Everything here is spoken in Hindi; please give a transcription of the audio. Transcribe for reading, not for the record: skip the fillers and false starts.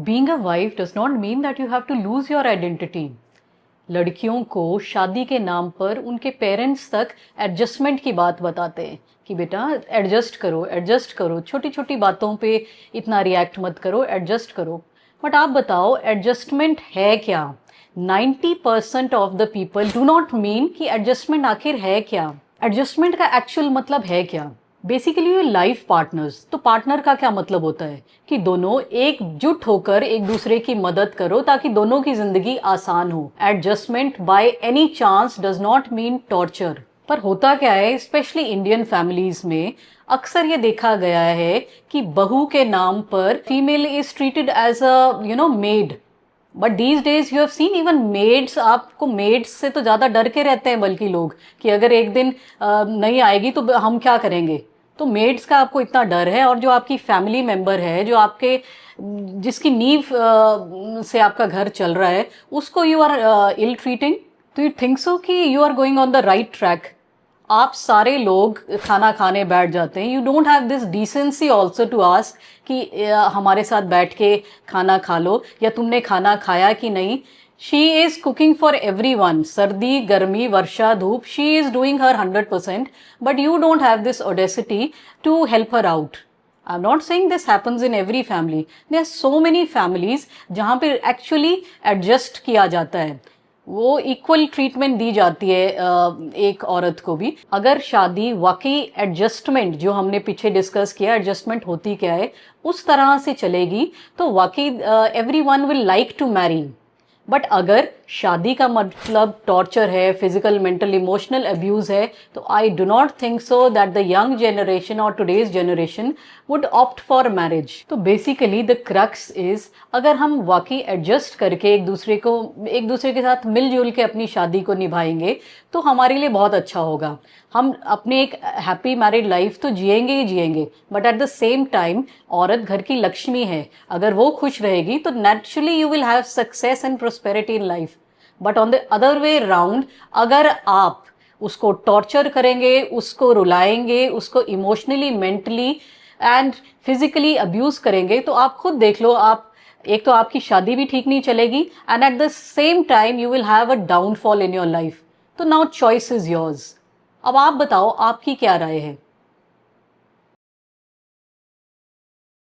Being a wife does not mean that you have to lose your identity. लड़कियों को शादी के नाम पर उनके पेरेंट्स तक एडजस्टमेंट की बात बताते हैं कि बेटा एडजस्ट करो, छोटी छोटी बातों पे इतना रिएक्ट मत करो, एडजस्ट करो। बट आप बताओ एडजस्टमेंट है क्या? 90% of the people do not mean कि एडजस्टमेंट आखिर है क्या। एडजस्टमेंट का एक्चुअल मतलब है क्या? बेसिकली ये लाइफ पार्टनर्स, तो पार्टनर का क्या मतलब होता है कि दोनों एकजुट होकर एक दूसरे की मदद करो ताकि दोनों की जिंदगी आसान हो। Adjustment by any chance does not mean torture. पर होता क्या है, स्पेशली इंडियन फैमिलीज में अक्सर ये देखा गया है कि बहू के नाम पर female is treated as a maid. But these days you have seen even maids, आपको मेड्स से तो ज़्यादा डर के रहते हैं बल्कि लोग, कि अगर एक दिन नहीं आएगी तो हम क्या करेंगे। तो मेड्स का आपको इतना डर है, और जो आपकी फैमिली मेंबर है, जो आपके जिसकी नींव से आपका घर चल रहा है, उसको यू आर इल ट्रीटिंग। तो यू थिंक सो कि you are going on the right track? आप सारे लोग खाना खाने बैठ जाते हैं, you don't have this decency also to ask कि हमारे साथ बैठ के खाना खा लो, या तुमने खाना खाया कि नहीं। She is cooking for everyone, सर्दी गर्मी वर्षा धूप, she is doing her 100%, but you don't have this audacity to help her out. I am not saying this happens in every family, there are so many families जहाँ पे एक्चुअली एडजस्ट किया जाता है, वो इक्वल ट्रीटमेंट दी जाती है एक औरत को भी। अगर शादी वाकई एडजस्टमेंट, जो हमने पीछे डिस्कस किया एडजस्टमेंट होती क्या है, उस तरह से चलेगी तो वाकई everyone will like to marry. But अगर शादी का मतलब टॉर्चर है, फिजिकल मेंटल इमोशनल अब्यूज है, तो I do not think so that the young generation और today's generation would opt for marriage. तो बेसिकली द क्रक्स इज, अगर हम वाकई एडजस्ट करके एक दूसरे के साथ मिलजुल के अपनी शादी को निभाएंगे तो हमारे लिए बहुत अच्छा होगा। हम अपने एक हैप्पी मैरिड लाइफ तो जिएंगे ही जिएंगे, but at the same time औरत घर की लक्ष्मी है, अगर वो खुश रहेगी तो naturally you will have success and prosperity in life. But on the other way round, अगर आप उसको टॉर्चर करेंगे, उसको रुलाएंगे, उसको emotionally mentally and physically abuse करेंगे, तो आप खुद देख लो, आप एक तो आपकी शादी भी ठीक नहीं चलेगी, and at the same time you will have a downfall in your life. तो नाउ चॉइस इज योर्स। अब आप बताओ, आपकी क्या राय है?